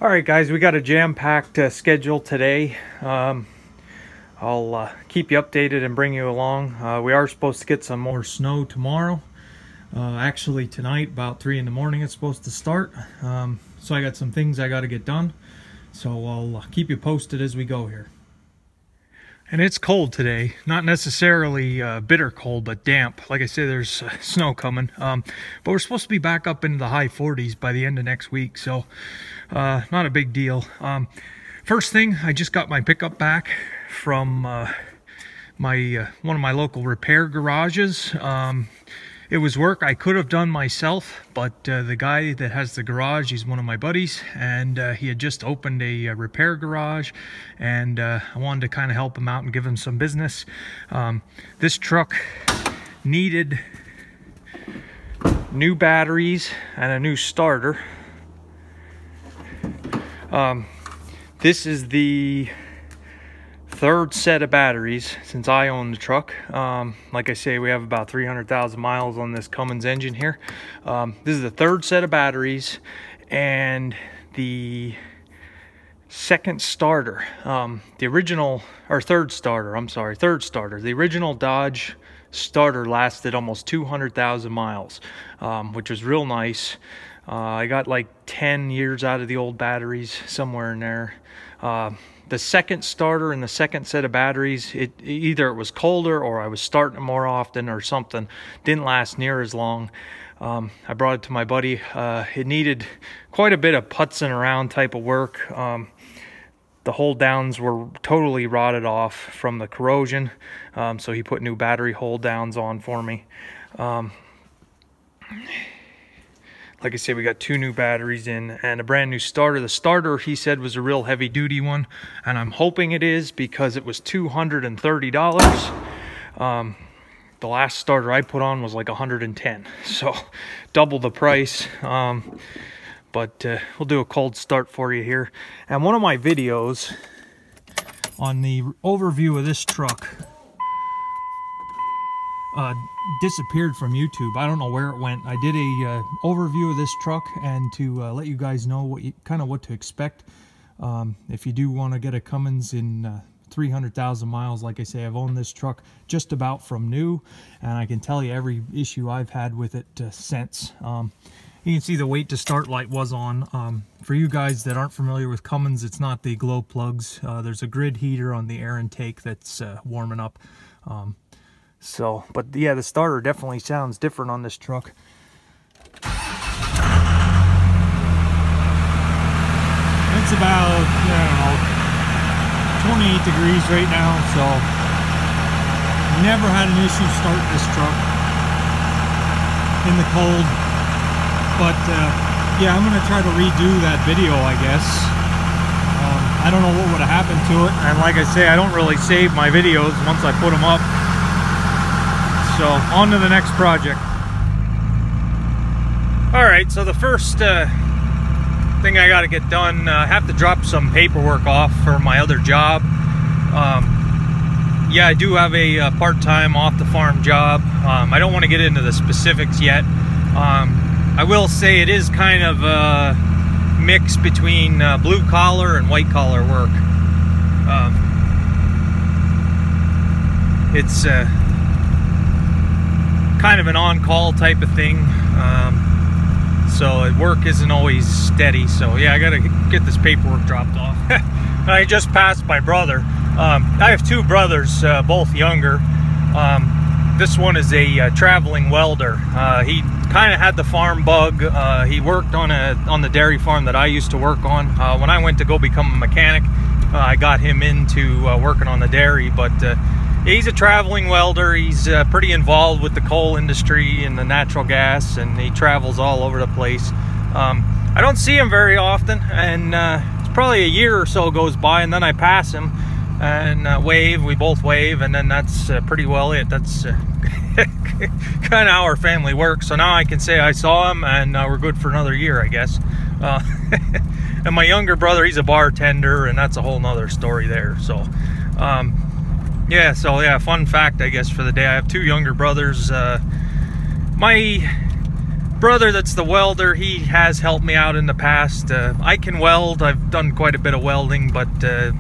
All right, guys, we got a jam-packed schedule today. I'll keep you updated and bring you along. We are supposed to get some more snow tomorrow. Actually, tonight, about 3 in the morning, it's supposed to start. So I got some things I got to get done. So I'll keep you posted as we go here. And it's cold today, not necessarily bitter cold, but damp. Like I said, there's snow coming. But we're supposed to be back up into the high 40s by the end of next week, so not a big deal. First thing, I just got my pickup back from one of my local repair garages. It was work I could have done myself, but the guy that has the garage, he's one of my buddies, and he had just opened a repair garage, and I wanted to kind of help him out and give him some business. This truck needed new batteries and a new starter. This is the third set of batteries since I own the truck. Like I say, we have about 300,000 miles on this Cummins engine here. This is the third set of batteries and the second starter. The original, or third starter, I'm sorry, third starter. The original Dodge starter lasted almost 200,000 miles, which was real nice. I got like 10 years out of the old batteries, somewhere in there. The second starter and the second set of batteries, either it was colder or I was starting it more often or something. Didn't last near as long. I brought it to my buddy. It needed quite a bit of putzing around type of work. The hold downs were totally rotted off from the corrosion, so he put new battery hold downs on for me. Like I said, we got 2 new batteries in and a brand new starter. The starter, he said, was a real heavy duty one, and I'm hoping it is because it was $230. The last starter I put on was like $110, so double the price. But we'll do a cold start for you here. And one of my videos on the overview of this truck disappeared from YouTube. I don't know where it went. I did a overview of this truck, and to let you guys know what to expect if you do want to get a Cummins in 300,000 miles. Like I say, I've owned this truck just about from new, and I can tell you every issue I've had with it since. You can see the wait to start light was on. For you guys that aren't familiar with Cummins, it's not the glow plugs. There's a grid heater on the air intake that's warming up. But yeah, the starter definitely sounds different on this truck. It's about, I don't know, 28 degrees right now, so never had an issue starting this truck in the cold. But yeah, I'm gonna try to redo that video, I guess. I don't know what would have happened to it, and like I say, I don't really save my videos once I put them up. So, on to the next project. Alright, so the first thing I got to get done, I have to drop some paperwork off for my other job. Yeah, I do have a part-time off-the-farm job. I don't want to get into the specifics yet. I will say it is kind of a mix between blue-collar and white-collar work. It's kind of an on-call type of thing, so work isn't always steady. So yeah, I gotta get this paperwork dropped off. I just passed my brother. I have 2 brothers, both younger. This one is a traveling welder. He kind of had the farm bug. He worked on the dairy farm that I used to work on. When I went to go become a mechanic, I got him into working on the dairy, but he's a traveling welder. He's pretty involved with the coal industry and the natural gas, and he travels all over the place. I don't see him very often, and it's probably a year or so goes by, and then I pass him and wave. We both wave, and then that's pretty well it. That's kind of how our family works. So now I can say I saw him, and we're good for another year, I guess. And my younger brother, he's a bartender, and that's a whole nother story there. So yeah, so yeah, fun fact, I guess, for the day. I have 2 younger brothers. My brother that's the welder, he has helped me out in the past. I can weld. I've done quite a bit of welding, but a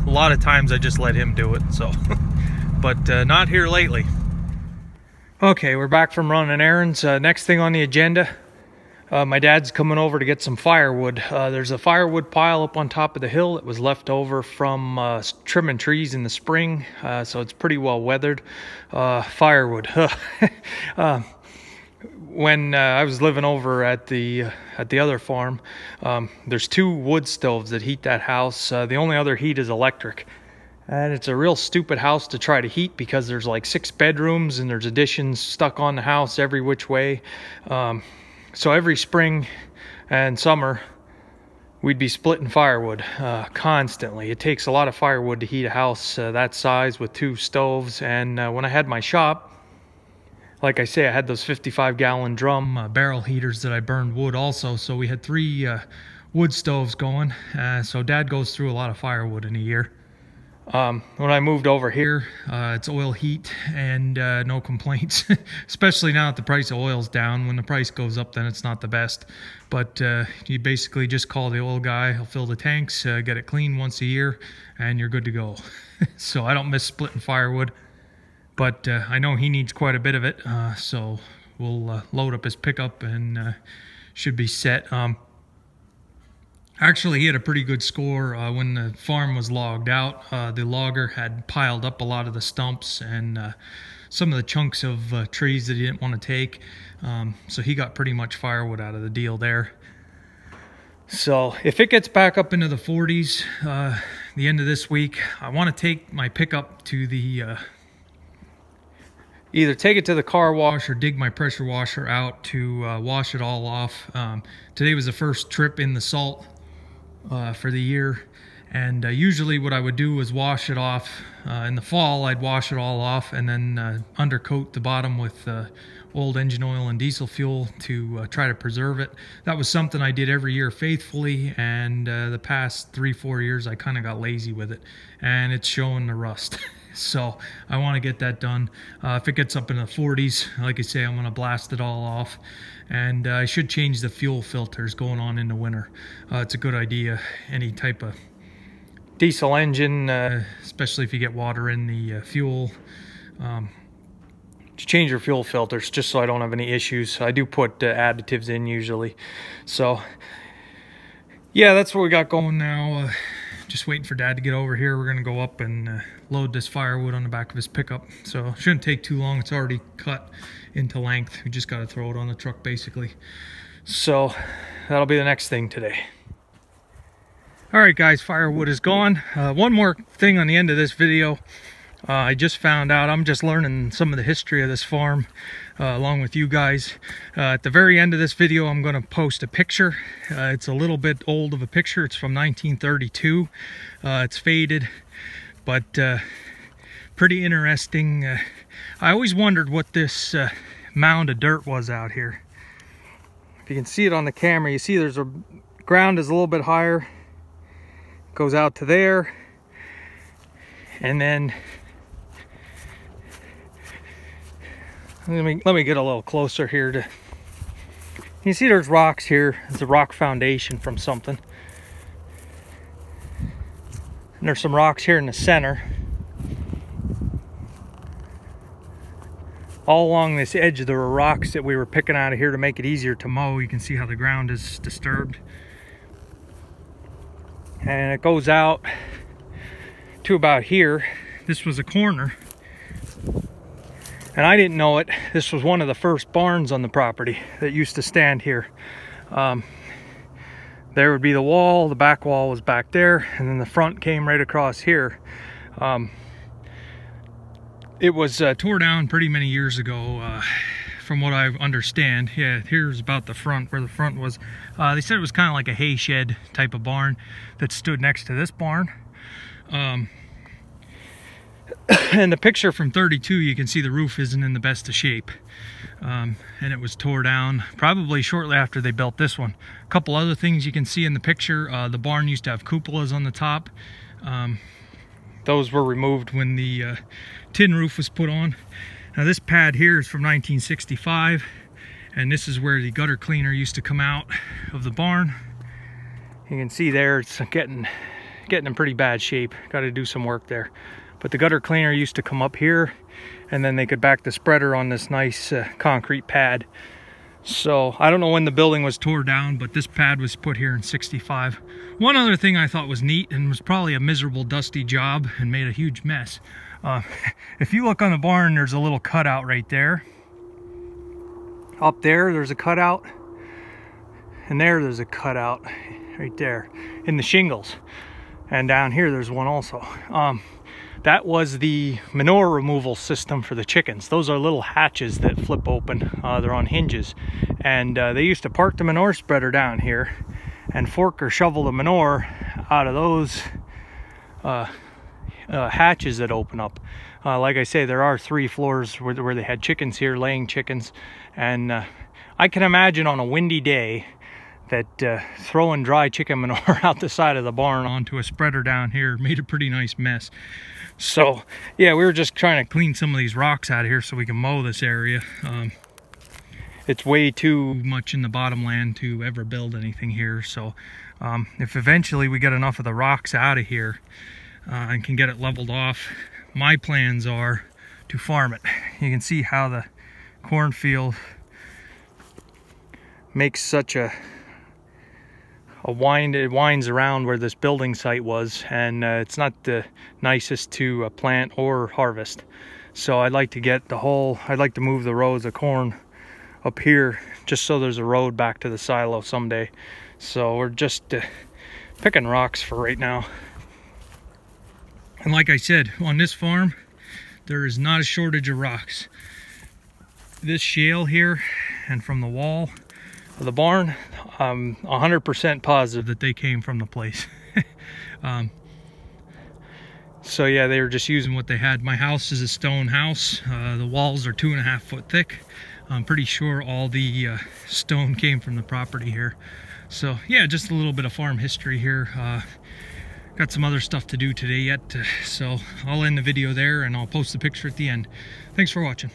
lot of times I just let him do it. So, but not here lately. Okay, we're back from running errands. Next thing on the agenda, my dad's coming over to get some firewood. There's a firewood pile up on top of the hill that was left over from trimming trees in the spring, so it's pretty well weathered. Firewood. When I was living over at the other farm, there's 2 wood stoves that heat that house. The only other heat is electric. And it's a real stupid house to try to heat because there's like 6 bedrooms and there's additions stuck on the house every which way. So every spring and summer, we'd be splitting firewood constantly. It takes a lot of firewood to heat a house that size with 2 stoves. And when I had my shop, like I say, I had those 55-gallon drum barrel heaters that I burned wood also. So we had 3 wood stoves going. So Dad goes through a lot of firewood in a year. When I moved over here, it's oil heat and no complaints, especially now that the price of oil's down. When the price goes up, then it's not the best. But you basically just call the oil guy, he'll fill the tanks, get it clean once a year, and you're good to go. So I don't miss splitting firewood, but I know he needs quite a bit of it, so we'll load up his pickup and should be set. Actually, he had a pretty good score when the farm was logged out. The logger had piled up a lot of the stumps and some of the chunks of trees that he didn't want to take. So he got pretty much firewood out of the deal there. So if it gets back up into the 40s the end of this week, I want to take my pickup to the either take it to the car wash or dig my pressure washer out to wash it all off. Today was the first trip in the salt for the year, and usually what I would do was wash it off. In the fall, I'd wash it all off and then undercoat the bottom with old engine oil and diesel fuel to try to preserve it. That was something I did every year faithfully, and the past 3-4 years I kind of got lazy with it, and it's showing the rust. So I want to get that done. If it gets up in the 40s, like I say, I'm going to blast it all off. And I should change the fuel filters going on in the winter. It's a good idea. Any type of diesel engine, especially if you get water in the fuel, to change your fuel filters just so I don't have any issues. I do put additives in usually. So yeah, that's what we got going now. Just waiting for Dad to get over here. We're going to go up and load this firewood on the back of his pickup. So it shouldn't take too long. It's already cut into length. We just got to throw it on the truck basically. So that'll be the next thing today. All right, guys, firewood is gone. One more thing on the end of this video. I just found out, I'm just learning some of the history of this farm along with you guys. At the very end of this video, I'm going to post a picture. It's a little bit old of a picture. It's from 1932. It's faded, but pretty interesting. I always wondered what this mound of dirt was out here. If you can see it on the camera, you see there's a ground is a little bit higher. Goes out to there, and then let me get a little closer here to. You see there's rocks here. It's a rock foundation from something. And there's some rocks here in the center. All along this edge there were rocks that we were picking out of here to make it easier to mow. You can see how the ground is disturbed. And it goes out to about here. This was a corner. And I didn't know it. This was one of the first barns on the property that used to stand here. There would be the wall, the back wall was back there, and then the front came right across here. It was tore down pretty many years ago, from what I understand. Yeah, here's about the front, where the front was. They said it was kind of like a hay shed type of barn that stood next to this barn. And the picture from 32, you can see the roof isn't in the best of shape. And it was tore down probably shortly after they built this one. A couple other things you can see in the picture. The barn used to have cupolas on the top. Those were removed when the tin roof was put on. Now this pad here is from 1965, And this is where the gutter cleaner used to come out of the barn. You can see there it's getting in pretty bad shape. Got to do some work there. But the gutter cleaner used to come up here, and then they could back the spreader on this nice concrete pad. So I don't know when the building was tore down, but this pad was put here in '65. One other thing I thought was neat, and was probably a miserable dusty job and made a huge mess. If you look on the barn, there's a little cutout right there. Up there's a cutout, and there's a cutout right there in the shingles, and down here there's one also. That was the manure removal system for the chickens. Those are little hatches that flip open. They're on hinges, and they used to park the manure spreader down here and fork or shovel the manure out of those hatches that open up. Like I say, there are 3 floors where they had chickens here, laying chickens, and I can imagine on a windy day that throwing dry chicken manure out the side of the barn onto a spreader down here made a pretty nice mess. So yeah, we were just trying to clean some of these rocks out of here so we can mow this area. It's way too much in the bottomland to ever build anything here. So if eventually we get enough of the rocks out of here and can get it leveled off, my plans are to farm it. You can see how the cornfield makes such a wind. It winds around where this building site was, and it's not the nicest to plant or harvest. So I'd like to get I'd like to move the rows of corn up here just so there's a road back to the silo someday. So we're just picking rocks for right now. And like I said, on this farm there is not a shortage of rocks. This shale here, and from the wall of the barn, I'm 100% positive that they came from the place. So yeah, they were just using what they had. My house is a stone house. The walls are 2.5 foot thick. I'm pretty sure all the stone came from the property here. So yeah, just a little bit of farm history here. Got some other stuff to do today yet, so I'll end the video there and I'll post the picture at the end. Thanks for watching.